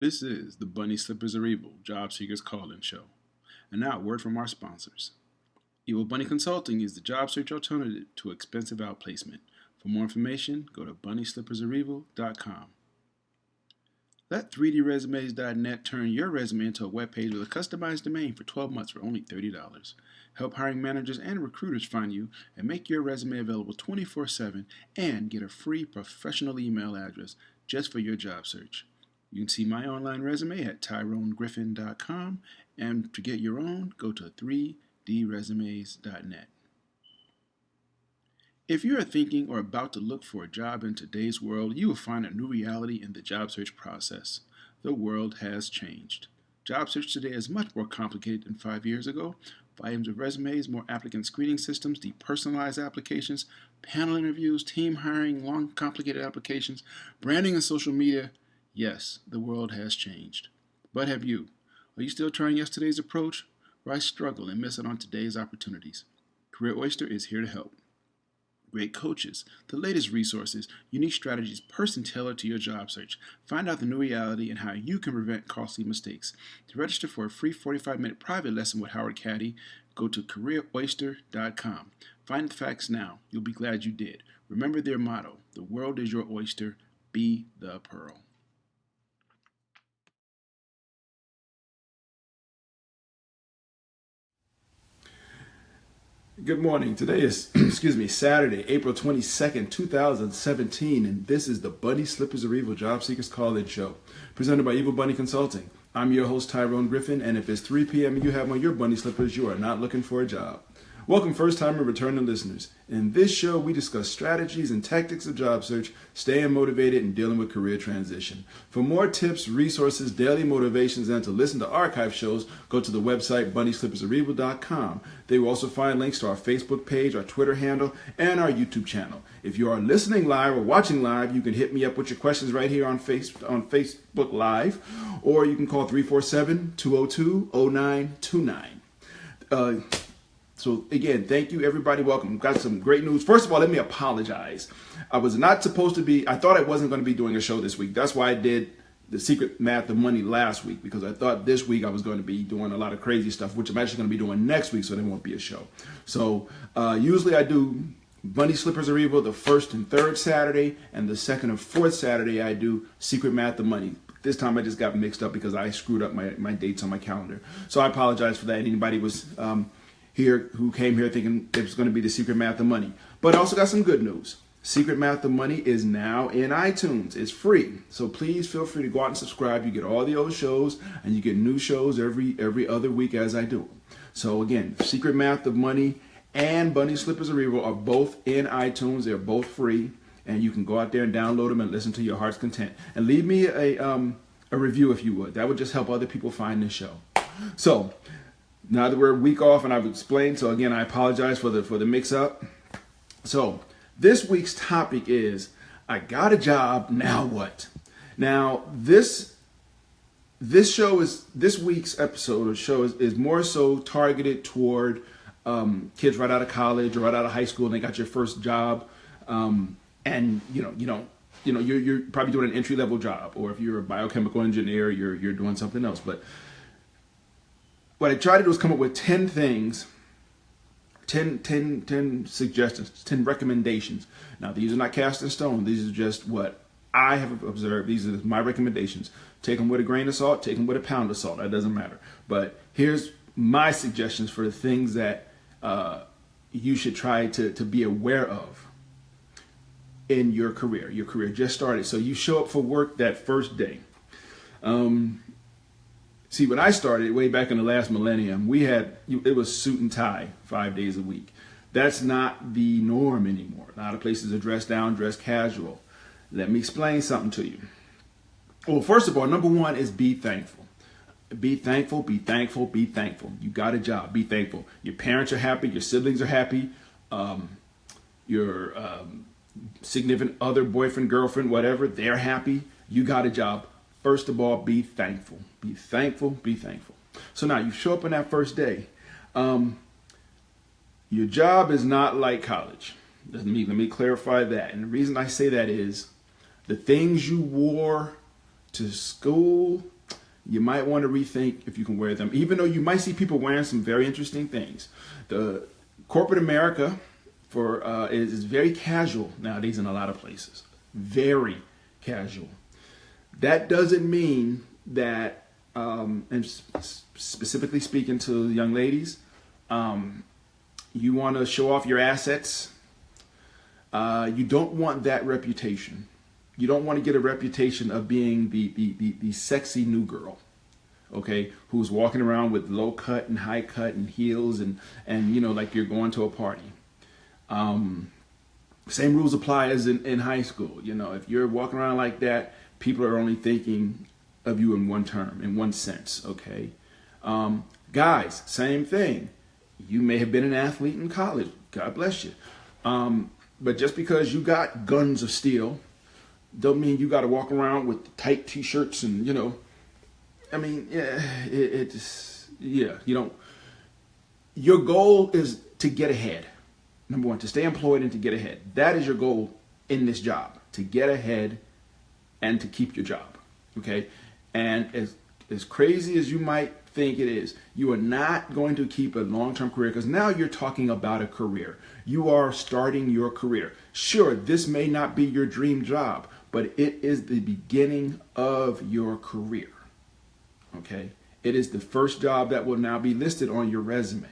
This is the Bunny Slippers Are Evil Job Seekers Call-In Show. And now, a word from our sponsors. Evil Bunny Consulting is the job search alternative to expensive outplacement. For more information, go to bunnyslippersareevil.com. Let 3dresumes.net turn your resume into a web page with a customized domain for 12 months for only $30. Help hiring managers and recruiters find you and make your resume available 24/7 and get a free professional email address just for your job search. You can see my online resume at tyronegriffin.com, and to get your own, go to 3dresumes.net. If you are thinking or about to look for a job in today's world, you will find a new reality in the job search process. The world has changed. Job search today is much more complicated than 5 years ago. Volumes of resumes, more applicant screening systems, depersonalized applications, panel interviews, team hiring, long, complicated applications, branding and social media. Yes, the world has changed. But have you? Are you still trying yesterday's approach? Why struggle and miss out on today's opportunities? Career Oyster is here to help. Great coaches, the latest resources, unique strategies, person-tailored to your job search. Find out the new reality and how you can prevent costly mistakes. To register for a free 45-minute private lesson with Howard Caddy, go to careeroyster.com. Find the facts now. You'll be glad you did. Remember their motto, the world is your oyster, be the pearl. Good morning. Today is, Saturday, April 22nd, 2017, and this is the Bunny Slippers Are Evil Job Seekers Call-In Show, presented by Evil Bunny Consulting. I'm your host, Tyrone Griffin, and if it's 3 p.m. and you have on your bunny slippers, you are not looking for a job. Welcome first-time and returning listeners. In this show, we discuss strategies and tactics of job search, staying motivated, and dealing with career transition. For more tips, resources, daily motivations, and to listen to archive shows, go to the website bunnyslippersareevil.com. They will also find links to our Facebook page, our Twitter handle, and our YouTube channel. If you are listening live or watching live, you can hit me up with your questions right here on Facebook Live, or you can call 347-202-0929. So again, thank you everybody. Welcome. Got some great news. First of all, let me apologize. I was not supposed to be, I thought I wasn't going to be doing a show this week. That's why I did the Secret Math of Money last week, because I thought this week I was going to be doing a lot of crazy stuff, which I'm actually going to be doing next week, so there won't be a show. So usually I do Bunny Slippers Are Evil the first and third Saturday, and the second and fourth Saturday I do Secret Math of Money. This time I just got mixed up because I screwed up my dates on my calendar. So I apologize for that. Anybody was here who came here thinking it was going to be the Secret Math of Money. But I also got some good news. Secret Math of Money is now in iTunes. It's free. So please feel free to go out and subscribe. You get all the old shows, and you get new shows every other week as I do. So again, Secret Math of Money and Bunny Slippers Are Evil are both in iTunes. They're both free, and you can go out there and download them and listen to your heart's content. And leave me a review if you would. That would just help other people find this show. So now that we're a week off, and I've explained, so again, I apologize for the mix-up. So this week's topic is, I got a job, now what? Now this week's episode or show is more so targeted toward kids right out of college or right out of high school, and they got your first job, and you're probably doing an entry-level job, or if you're a biochemical engineer, you're doing something else, but what I tried to do is come up with 10 things, 10 suggestions, 10 recommendations. Now, these are not cast in stone. These are just what I have observed. These are my recommendations. Take them with a grain of salt, take them with a pound of salt. That doesn't matter. But here's my suggestions for the things that you should try to be aware of in your career. Your career just started. So you show up for work that first day. See, when I started way back in the last millennium, it was suit and tie 5 days a week. That's not the norm anymore. A lot of places are dressed down, dressed casual. Let me explain something to you. Well, first of all, number one is be thankful. Be thankful, be thankful, be thankful. You got a job, be thankful. Your parents are happy, your siblings are happy, your significant other, boyfriend, girlfriend, whatever, they're happy. You got a job. First of all, be thankful. Be thankful, be thankful. So now you show up on that first day. Your job is not like college. Let me clarify that. And the reason I say that is the things you wore to school, you might want to rethink if you can wear them, even though you might see people wearing some very interesting things. The corporate America is very casual nowadays in a lot of places. Very casual. That doesn't mean that, and specifically speaking to young ladies, you want to show off your assets. You don't want that reputation. You don't want to get a reputation of being the sexy new girl, okay, who's walking around with low cut and high cut and heels and like you're going to a party. Same rules apply as in high school. If you're walking around like that, people are only thinking of you in one term, in one sense, okay? Guys, same thing. You may have been an athlete in college. God bless you. But just because you got guns of steel, don't mean you got to walk around with tight t-shirts and, you don't. Your goal is to get ahead. Number one, to stay employed and to get ahead. That is your goal in this job, to get ahead and to keep your job, okay? And as crazy as you might think it is, you are not going to keep a long-term career, because now you're talking about a career. You are starting your career. Sure, this may not be your dream job, but it is the beginning of your career, okay? It is the first job that will now be listed on your resume,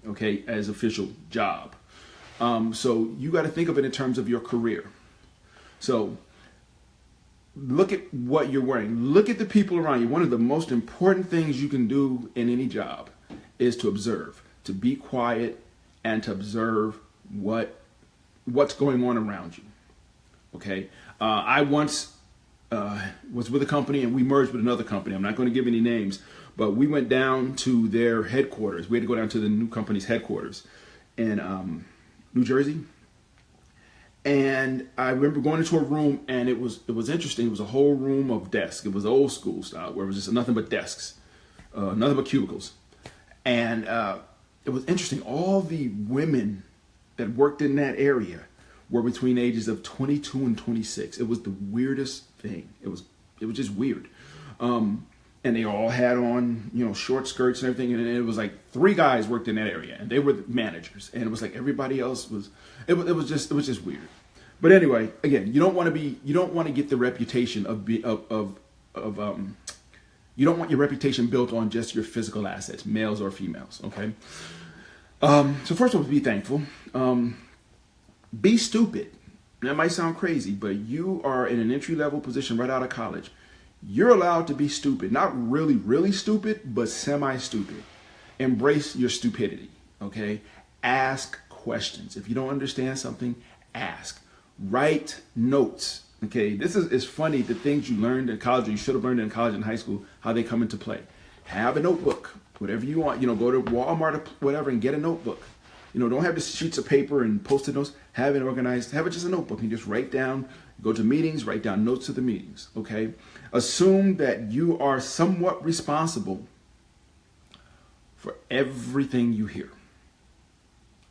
okay, as official job. So you got to think of it in terms of your career. So look at what you're wearing. Look at the people around you. One of the most important things you can do in any job is to observe, to be quiet, and to observe what's going on around you. Okay. I once was with a company and we merged with another company. I'm not going to give any names, but we went down to their headquarters. We had to go down to the new company's headquarters in New Jersey. And I remember going into a room, and it was interesting. It was a whole room of desks. It was old school style, where it was just nothing but desks, nothing but cubicles. And it was interesting. All the women that worked in that area were between ages of 22 and 26. It was the weirdest thing. It was just weird. And they all had on, short skirts and everything. And it was like 3 guys worked in that area, and they were the managers. And it was like everybody else was. It was just weird. But anyway, again, you don't want to get the reputation you don't want your reputation built on just your physical assets, males or females. Okay. So first of all, be thankful. Be stupid. That might sound crazy, but you are in an entry-level position right out of college. You're allowed to be stupid. Not really, really stupid, but semi-stupid. Embrace your stupidity, okay? Ask questions. If you don't understand something, ask. Write notes, okay? This is funny, the things you learned in college, or you should have learned in college and high school, how they come into play. Have a notebook, whatever you want. Go to Walmart or whatever and get a notebook. Don't have the sheets of paper and Post-it notes. Have it organized. Have it just a notebook and just write down. Go to meetings, write down notes of the meetings, okay? Assume that you are somewhat responsible for everything you hear.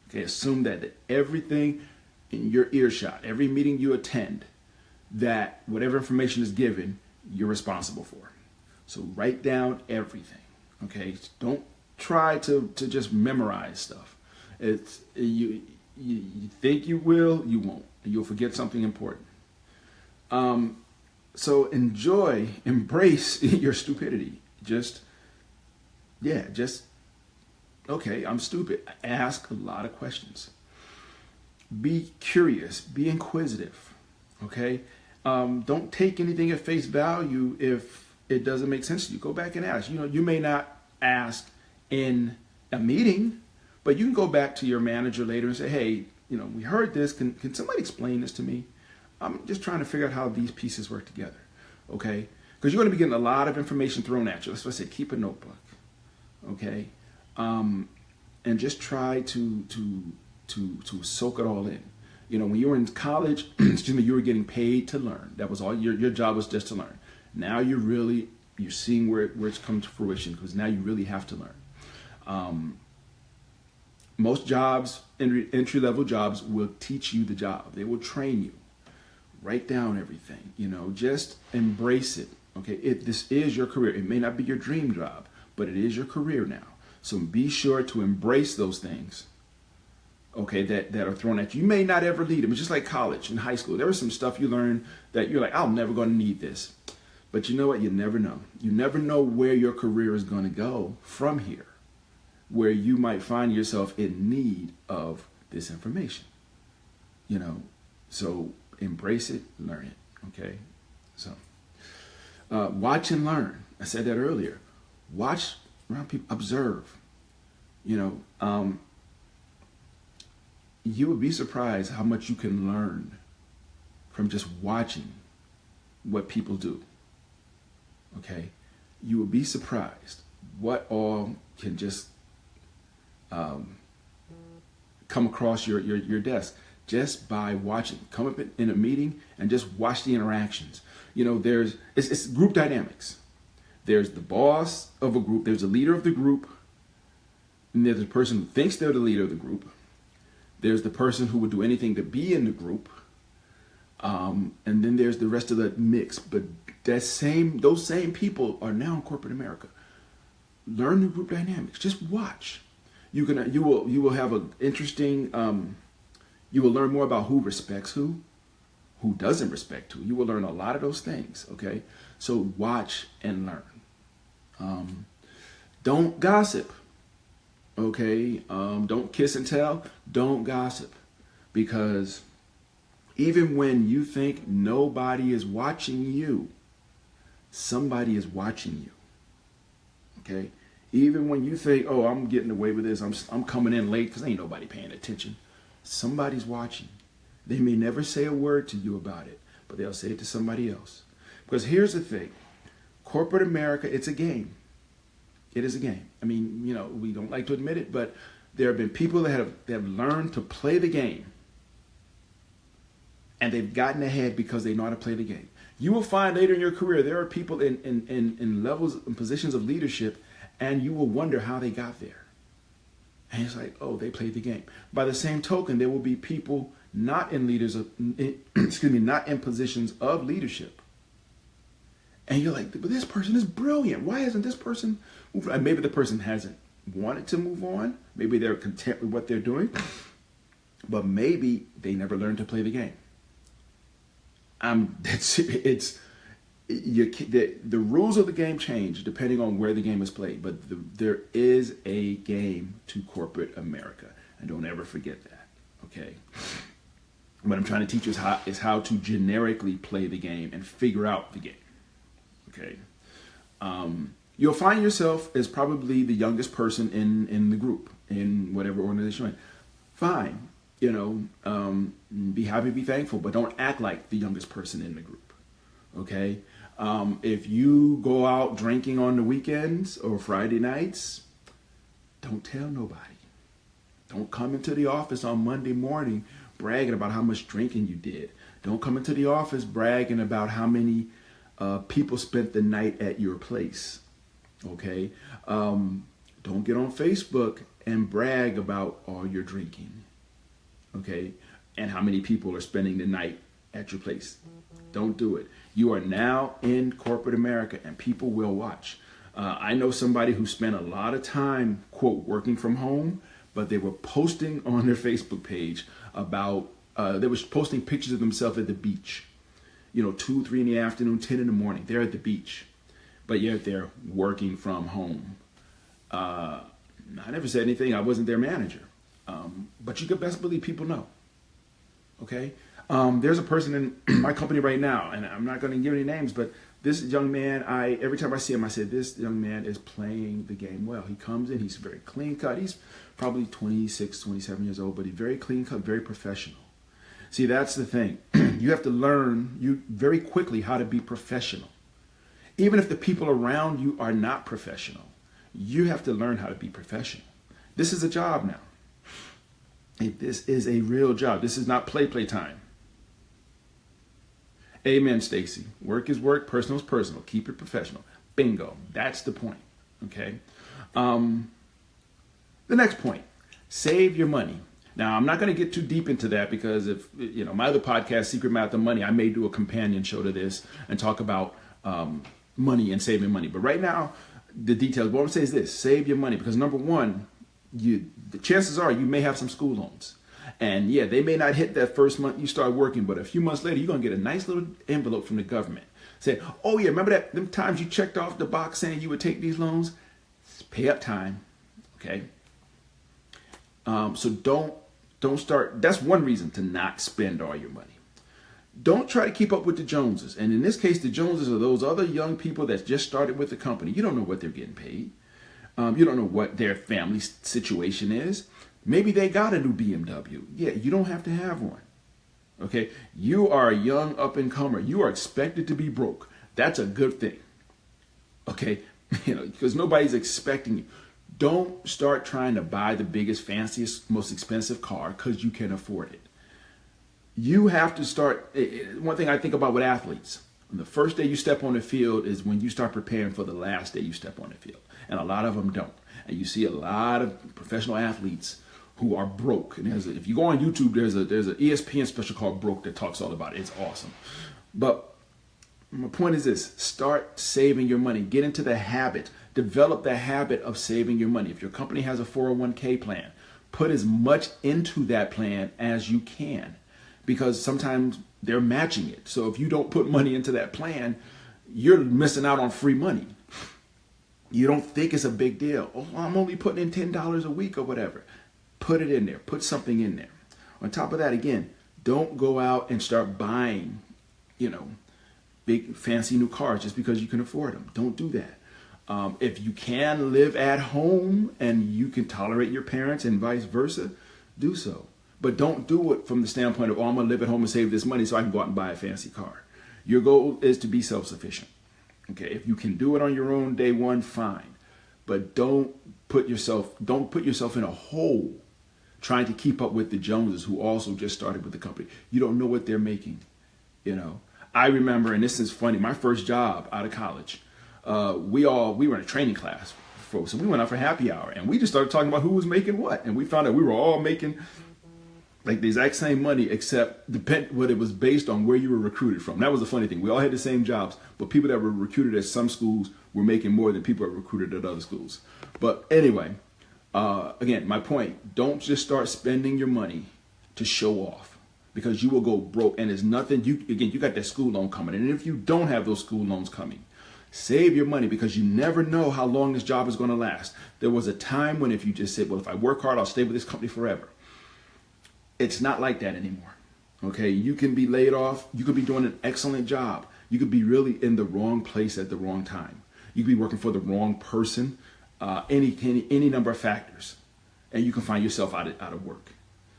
Okay, assume that everything in your earshot, every meeting you attend, that whatever information is given, you're responsible for. So write down everything, okay? Don't try to just memorize stuff. You think you will, you won't. You'll forget something important. So embrace your stupidity. Okay, I'm stupid. Ask a lot of questions. Be curious, be inquisitive, okay? Don't take anything at face value if it doesn't make sense to you. Go back and ask. You may not ask in a meeting, but you can go back to your manager later and say, hey, we heard this. Can somebody explain this to me? I'm just trying to figure out how these pieces work together, okay? Because you're going to be getting a lot of information thrown at you. That's why I say keep a notebook, okay? And just try to soak it all in. When you were in college, you were getting paid to learn. That was all. Your job was just to learn. Now you're seeing where it's come to fruition, because now you really have to learn. Most jobs, entry-level jobs, will teach you the job. They will train you. Write down everything. Just embrace it. Okay, this is your career. It may not be your dream job, but it is your career now. So be sure to embrace those things, okay, that are thrown at you. You may not ever need them. It's just like college and high school. There was some stuff you learn that you're like, I'm never going to need this. But you know what? You never know. You never know where your career is going to go from here, where you might find yourself in need of this information. You know, so embrace it, learn it, okay? So watch and learn. I said that earlier. Watch around people, observe. You know, you would be surprised how much you can learn from just watching what people do. Okay, you would be surprised what all can just come across your desk just by watching. Come up in a meeting and just watch the interactions. You know, it's group dynamics. There's the boss of a group. There's a leader of the group. And there's the person who thinks they're the leader of the group. There's the person who would do anything to be in the group. And then there's the rest of the mix. But those same people are now in corporate America. Learn the group dynamics. Just watch. You will have an interesting. You will learn more about who respects who doesn't respect who. You will learn a lot of those things. Okay, so watch and learn. Don't gossip. Okay, don't kiss and tell. Don't gossip, because even when you think nobody is watching you, somebody is watching you. Okay, even when you think, oh, I'm getting away with this, I'm coming in late because ain't nobody paying attention. Somebody's watching. They may never say a word to you about it, but they'll say it to somebody else. Because here's the thing, corporate America, it's a game. It is a game. I mean, you know, we don't like to admit it, but there have been people that have learned to play the game, and they've gotten ahead because they know how to play the game. You will find later in your career there are people in levels and positions of leadership, and you will wonder how they got there. And it's like, oh, they played the game. By the same token, there will be people not in not in positions of leadership. And you're like, but this person is brilliant. Why hasn't this person moved on? Maybe the person hasn't wanted to move on. Maybe they're content with what they're doing. But maybe they never learned to play the game. The rules of the game change depending on where the game is played. But there is a game to corporate America. And don't ever forget that. Okay? What I'm trying to teach you is how to generically play the game and figure out the game. Okay, you'll find yourself as probably the youngest person in the group, in whatever organization you're in. Fine, you know, be happy, be thankful, but don't act like the youngest person in the group. Okay, if you go out drinking on the weekends or Friday nights, don't tell nobody. Don't come into the office on Monday morning bragging about how much drinking you did. Don't come into the office bragging about how many people spent the night at your place. Okay, don't get on Facebook and brag about all your drinking. Okay, and how many people are spending the night at your place. Don't do it. You are now in corporate America, and people will watch. I know somebody who spent a lot of time, quote, working from home, but they were posting on their Facebook page about they were posting pictures of themselves at the beach. You know, 2, 3 in the afternoon, 10 in the morning. They're at the beach, but yet they're working from home. I never said anything. I wasn't their manager. But you could best believe people know. Okay? There's a person in my company right now, and I'm not going to give any names, but this young man, every time I see him, I say, this young man is playing the game well. He comes in, he's very clean cut. He's probably 26, 27 years old, but he's very clean cut, very professional. See, that's the thing. You have to learn very quickly how to be professional. Even if the people around you are not professional, you have to learn how to be professional. This is a job now. This is a real job. This is not play time. Amen, Stacy. Work is work, personal is personal. Keep it professional. Bingo. That's the point. Okay. The next point, save your money. Now, I'm not going to get too deep into that because if, you know, my other podcast, Secret Math of Money, I may do a companion show to this and talk about money and saving money. But right now, the details, what I'm saying is this: save your money, because number one, the chances are you may have some school loans. And yeah, they may not hit that first month you start working, but a few months later, you're going to get a nice little envelope from the government. Say, oh yeah, remember that them times you checked off the box saying you would take these loans? It's pay up time, okay? So don't start. That's one reason to not spend all your money. Don't try to keep up with the Joneses. And in this case, the Joneses are those other young people that just started with the company. You don't know what they're getting paid. You don't know what their family situation is. Maybe they got a new BMW. Yeah, you don't have to have one. Okay, you are a young up-and-comer. You are expected to be broke. That's a good thing. Okay, because nobody's expecting you. Don't start trying to buy the biggest, fanciest, most expensive car because you can afford it. You have to start. One thing I think about with athletes, the first day you step on the field is when you start preparing for the last day you step on the field. And a lot of them don't. And you see a lot of professional athletes who are broke. And if you go on YouTube, there's an ESPN special called Broke that talks all about it. It's awesome. But my point is this: start saving your money. Get into the habit. Develop the habit of saving your money. If your company has a 401k plan, put as much into that plan as you can, because sometimes they're matching it. So if you don't put money into that plan, you're missing out on free money. You don't think it's a big deal. Oh, I'm only putting in $10 a week or whatever. Put it in there. Put something in there. On top of that, again, don't go out and start buying, big fancy new cars just because you can afford them. Don't do that. If you can live at home and you can tolerate your parents and vice versa, do so. But don't do it from the standpoint of, I'm going to live at home and save this money so I can go out and buy a fancy car. Your goal is to be self-sufficient. Okay, if you can do it on your own day one, fine. But don't put yourself in a hole trying to keep up with the Joneses who also just started with the company. You don't know what they're making. I remember, and this is funny, my first job out of college, we were in a training class, folks, and we went out for happy hour, and we just started talking about who was making what, and we found out we were all making like the exact same money, except what it was based on where you were recruited from. That was the funny thing. We all had the same jobs, but people that were recruited at some schools were making more than people that were recruited at other schools. But anyway, again, my point, don't just start spending your money to show off, because you will go broke, and there's nothing, you got that school loan coming. And if you don't have those school loans coming, save your money, because you never know how long this job is going to last. There was a time when if you just said, well, if I work hard, I'll stay with this company forever. It's not like that anymore. Okay, you can be laid off. You could be doing an excellent job. You could be really in the wrong place at the wrong time. You could be working for the wrong person. Any number of factors, and you can find yourself out of work.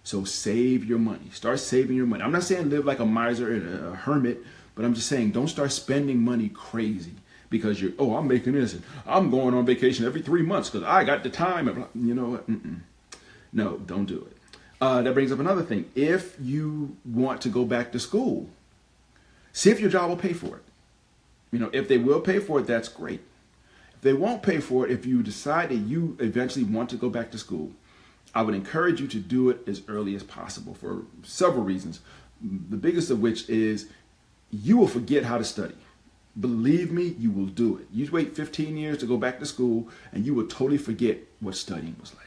So save your money. Start saving your money. I'm not saying live like a miser and a hermit, but I'm just saying don't start spending money crazy because I'm making this and I'm going on vacation every 3 months because I got the time. And you know what? No, don't do it. That brings up another thing. If you want to go back to school, see if your job will pay for it. If they will pay for it, that's great. If they won't pay for it, if you decide that you eventually want to go back to school, I would encourage you to do it as early as possible for several reasons. The biggest of which is you will forget how to study. Believe me, you will do it. You wait 15 years to go back to school and you will totally forget what studying was like.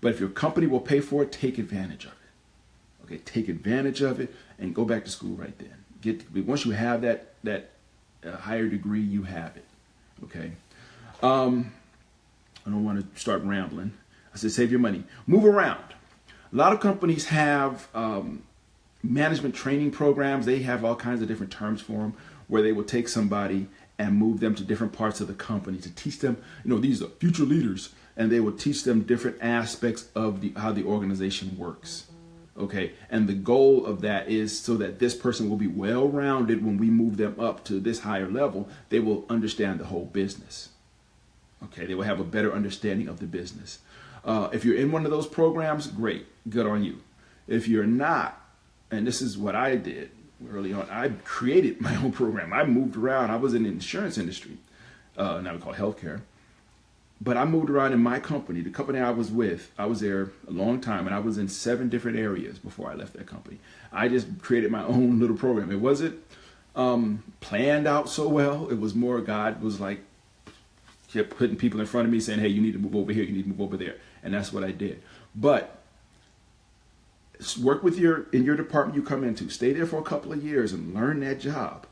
But if your company will pay for it, take advantage of it. Okay, take advantage of it and go back to school right then. Once you have that higher degree, you have it. Okay. I don't want to start rambling. I said save your money. Move around. A lot of companies have management training programs. They have all kinds of different terms for them, where they will take somebody and move them to different parts of the company to teach them, these are future leaders, and they will teach them different aspects of how the organization works. Okay, and the goal of that is so that this person will be well-rounded when we move them up to this higher level. They will understand the whole business. Okay, they will have a better understanding of the business. If you're in one of those programs, great, good on you. If you're not, and this is what I did early on, I created my own program. I moved around. I was in the insurance industry, now we call it healthcare. But I moved around in my company, the company I was with. I was there a long time, and I was in 7 different areas before I left that company. I just created my own little program. It wasn't planned out so well. It was more God was like kept putting people in front of me saying, hey, you need to move over here, you need to move over there. And that's what I did. But work with in your department you come into. Stay there for a couple of years and learn that job.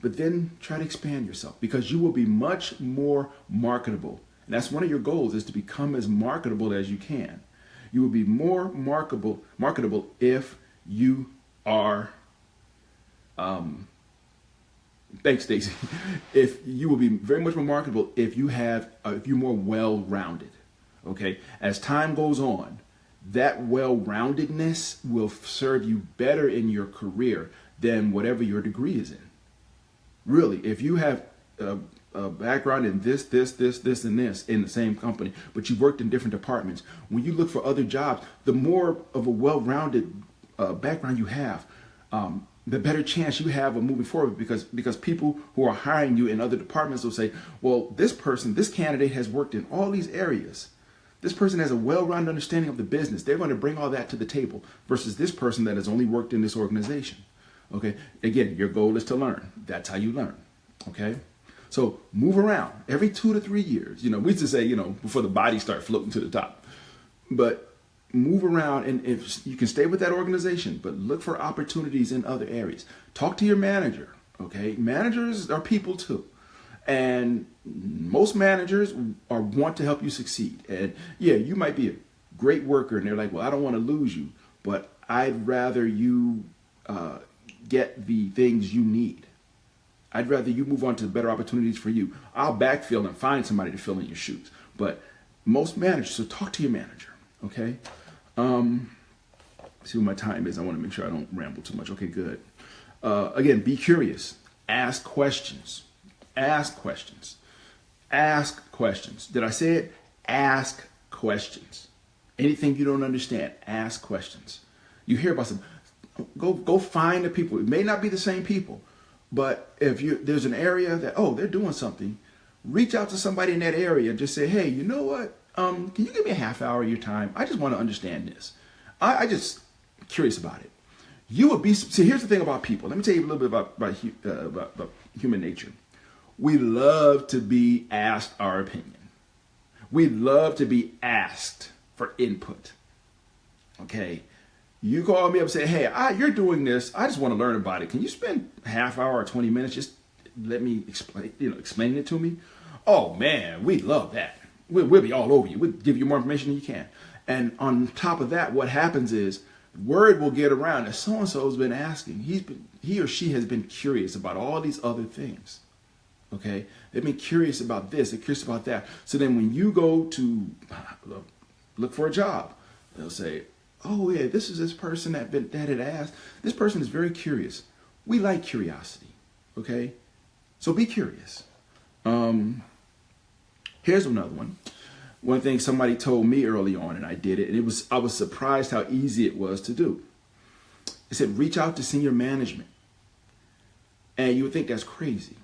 But then try to expand yourself, because you will be much more marketable. And that's one of your goals, is to become as marketable as you can. You will be more marketable if you are, thanks Stacy, if you will be very much more marketable if you're more well-rounded. Okay, as time goes on, that well-roundedness will serve you better in your career than whatever your degree is in. Really, if you have a background in this, and this in the same company, but you worked in different departments, when you look for other jobs, the more of a well-rounded background you have, the better chance you have of moving forward, because people who are hiring you in other departments will say, well, this candidate has worked in all these areas. This person has a well-rounded understanding of the business. They're going to bring all that to the table versus this person that has only worked in this organization. Okay. Again, your goal is to learn. That's how you learn. Okay. So move around every 2 to 3 years. We used to say, before the bodies start floating to the top, but move around, and if you can stay with that organization, but look for opportunities in other areas. Talk to your manager. Okay. Managers are people too. And most managers want to help you succeed. And yeah, you might be a great worker and they're like, well, I don't want to lose you, but I'd rather you get the things you need. I'd rather you move on to better opportunities for you. I'll backfill and find somebody to fill in your shoes. But most managers, so talk to your manager, okay? See what my time is. I want to make sure I don't ramble too much. Okay, good. Again, be curious. Ask questions. Ask questions. Ask questions. Did I say it? Ask questions. Anything you don't understand, ask questions. You hear about some, go find the people. It may not be the same people, but if there's an area that, they're doing something, reach out to somebody in that area and just say, hey, you know what? Can you give me a half hour of your time? I just want to understand this. I just curious about it. You would be, see, here's the thing about people. Let me tell you a little bit about human nature. We love to be asked our opinion. We love to be asked for input. Okay. You call me up and say, hey, you're doing this. I just want to learn about it. Can you spend a half hour or 20 minutes? Just let me explain it to me. Oh man, we love that. We'll be all over you. We'll give you more information than you can. And on top of that, what happens is word will get around that so-and-so has been asking. He or she has been curious about all these other things. Okay, they've been curious about this, they're curious about that. So then when you go to look for a job, they'll say, oh yeah, this is this person that had asked. This person is very curious. We like curiosity. Okay, so be curious. Here's another one. One thing somebody told me early on, and I did it, and I was surprised how easy it was to do. It said, reach out to senior management. And you would think that's crazy.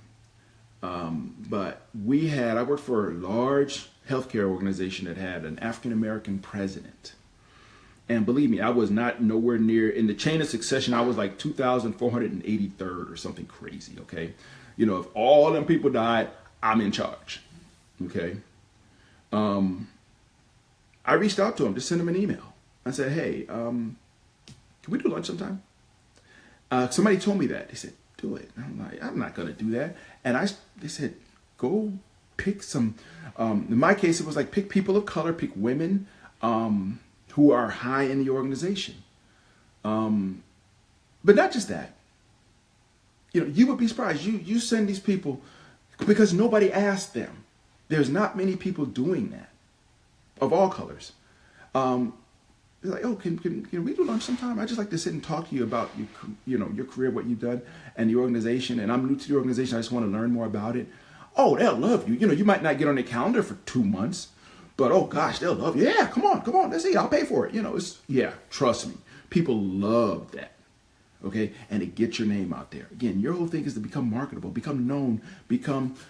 But I worked for a large healthcare organization that had an African-American president. And believe me, I was not nowhere near, in the chain of succession, I was like 2,483rd or something crazy, okay? If all them people died, I'm in charge, okay? I reached out to him to send him an email. I said, hey, can we do lunch sometime? Somebody told me that. They said, do it. And I'm like, I'm not going to do that. And they said, go pick some, in my case, it was like pick people of color, pick women who are high in the organization. But not just that. You would be surprised. You send these people because nobody asked them. There's not many people doing that of all colors. They're like, oh, can we do lunch sometime? I just like to sit and talk to you about your career, what you've done, and the organization. And I'm new to the organization. I just want to learn more about it. Oh, they'll love you. You might not get on their calendar for 2 months, but oh gosh, they'll love you. Yeah, come on. Let's see. I'll pay for it. Trust me. People love that. Okay, and to get your name out there. Again, your whole thing is to become marketable, become known,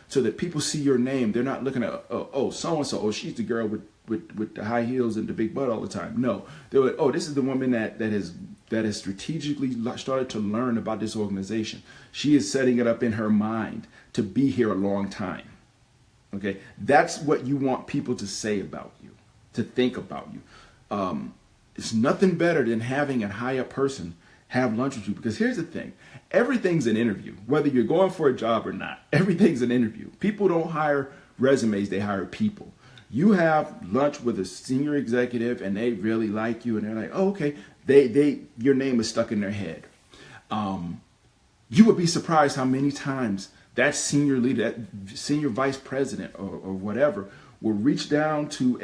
so that people see your name. They're not looking at, oh, so-and-so, oh, she's the girl with the high heels and the big butt all the time. No, they're like, oh, this is the woman that has that has strategically started to learn about this organization. She is setting it up in her mind to be here a long time. Okay, that's what you want people to say about you, to think about you. It's nothing better than having a high up person have lunch with you, because here's the thing. Everything's an interview, whether you're going for a job or not. Everything's an interview. People don't hire resumes, they hire people. You have lunch with a senior executive and they really like you and they're like, oh, okay, your name is stuck in their head. You would be surprised how many times that senior leader, that senior vice president or whatever, will reach down to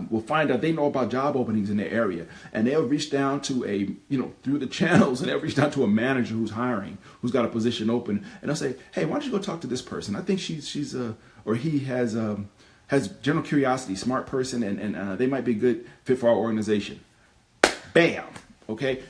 will find out they know about job openings in their area, and they'll reach down to through the channels, and they'll reach down to a manager who's hiring, who's got a position open, and they'll say, hey, why don't you go talk to this person? I think she's or he has general curiosity, smart person, and they might be a good fit for our organization. Bam. Okay.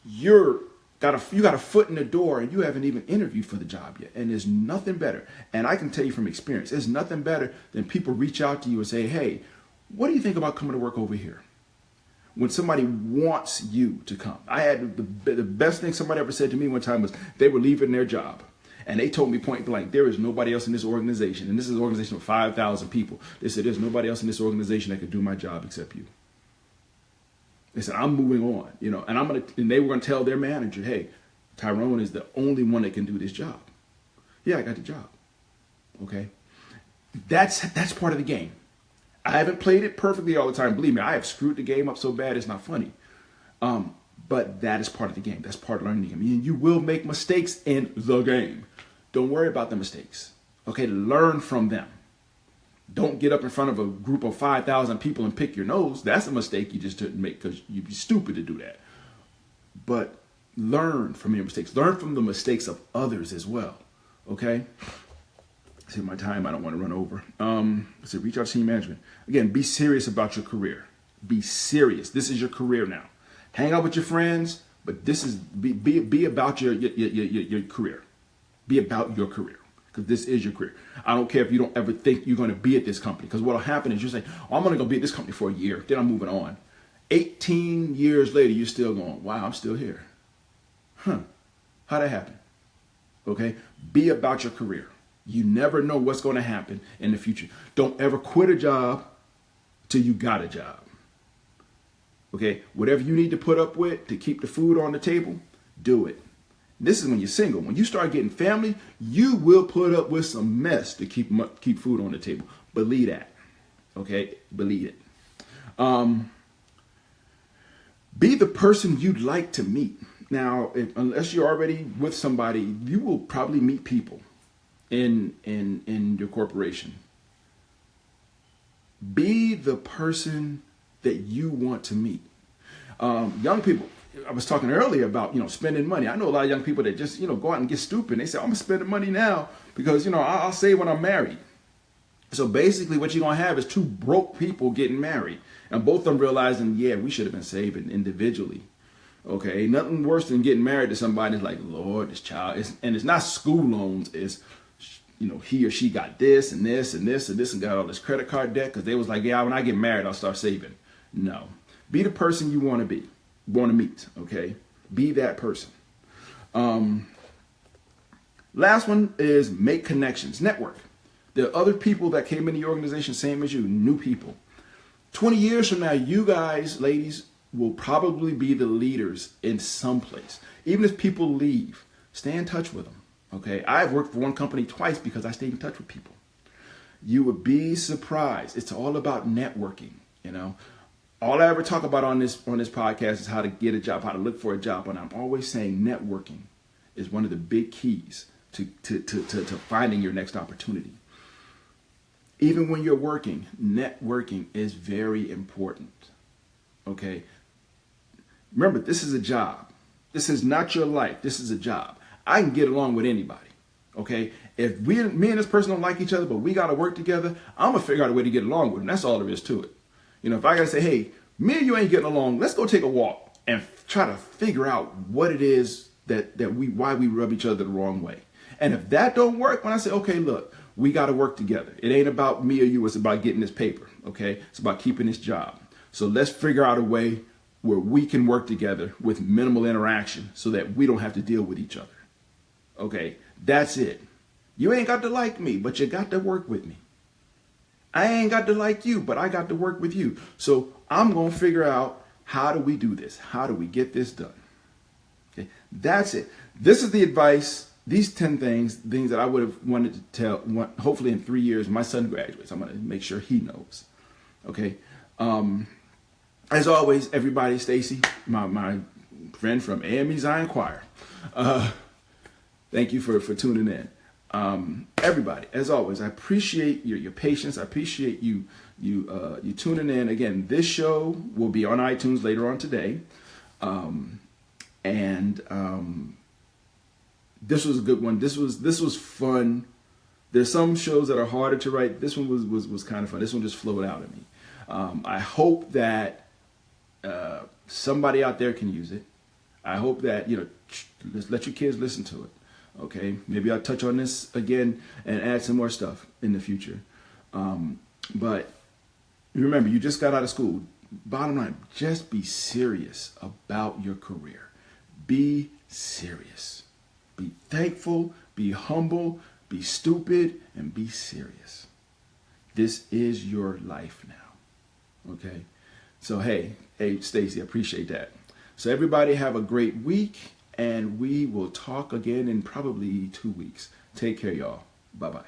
You got a foot in the door and you haven't even interviewed for the job yet. And there's nothing better. And I can tell you from experience, there's nothing better than people reach out to you and say, hey, what do you think about coming to work over here? When somebody wants you to come. I had the best thing somebody ever said to me one time was they were leaving their job. And they told me point blank, there is nobody else in this organization. And this is an organization of 5,000 people. They said, there's nobody else in this organization that could do my job except you. They said, I'm moving on, and they were going to tell their manager, hey, Tyrone is the only one that can do this job. Yeah, I got the job. Okay. That's part of the game. I haven't played it perfectly all the time. Believe me, I have screwed the game up so bad it's not funny. But that is part of the game. That's part of learning the game. You will make mistakes in the game. Don't worry about the mistakes. Okay, learn from them. Don't get up in front of a group of 5,000 people and pick your nose. That's a mistake you just didn't make because you'd be stupid to do that. But learn from your mistakes. Learn from the mistakes of others as well. Okay? See my time. I don't want to run over. So reach out to senior management. Again, be serious about your career. Be serious. This is your career now. Hang out with your friends, but this is be about your career. Be about your career. Because this is your career. I don't care if you don't ever think you're going to be at this company. Because what will happen is you say, oh, I'm going to go be at this company for a year. Then I'm moving on. 18 years later, you're still going, wow, I'm still here. How'd that happen? Okay. Be about your career. You never know what's going to happen in the future. Don't ever quit a job till you got a job. Okay. Whatever you need to put up with to keep the food on the table, do it. This is when you're single. When you start getting family, you will put up with some mess to keep food on the table. Believe that. Okay? Believe it. Be the person you'd like to meet. Now, unless you're already with somebody, you will probably meet people in your corporation. Be the person that you want to meet. Young people. I was talking earlier about, spending money. I know a lot of young people that just, go out and get stupid. They say, I'm going to spend the money now because, I'll save when I'm married. So basically what you're going to have is two broke people getting married. And both of them realizing, yeah, we should have been saving individually. Okay. Nothing worse than getting married to somebody that's like, Lord, this child. And it's not school loans. It's, he or she got this and this and this and this and got all this credit card debt because they was like, yeah, when I get married, I'll start saving. No. Be the person you want to be. Want to meet, okay? Be that person. Last one is make connections, network. There are other people that came in the organization, same as you, new people. 20 years from now, you guys, ladies, will probably be the leaders in some place. Even if people leave, stay in touch with them, okay? I've worked for one company twice because I stayed in touch with people. You would be surprised. It's all about networking, All I ever talk about on this podcast is how to get a job, how to look for a job. And I'm always saying networking is one of the big keys to finding your next opportunity. Even when you're working, networking is very important. Okay. Remember, this is a job. This is not your life. This is a job. I can get along with anybody. Okay. If me and this person don't like each other, but we got to work together, I'm going to figure out a way to get along with them. That's all there is to it. If I got to say, hey, me and you ain't getting along, let's go take a walk and try to figure out what it is why we rub each other the wrong way. And if that don't work, when I say, okay, look, we got to work together. It ain't about me or you. It's about getting this paper. Okay. It's about keeping this job. So let's figure out a way where we can work together with minimal interaction so that we don't have to deal with each other. Okay, that's it. You ain't got to like me, but you got to work with me. I ain't got to like you, but I got to work with you. So I'm going to figure out, how do we do this? How do we get this done? Okay, that's it. This is the advice, these 10 things that I would have wanted to tell, hopefully in 3 years, my son graduates. I'm going to make sure he knows. Okay. As always, everybody, Stacy, my friend from AME Zion Choir, thank you for tuning in. Everybody, as always, I appreciate your patience. I appreciate you tuning in. Again, this show will be on iTunes later on today. This was a good one. This was fun. There's some shows that are harder to write. This one was kind of fun. This one just flowed out of me. I hope that somebody out there can use it. I hope that, let your kids listen to it. Okay, maybe I'll touch on this again and add some more stuff in the future. But remember, you just got out of school. Bottom line, just be serious about your career. Be serious. Be thankful, be humble, be stupid, and be serious. This is your life now. Okay? So, hey, Stacy, I appreciate that. So everybody have a great week. And we will talk again in probably 2 weeks. Take care, y'all. Bye-bye.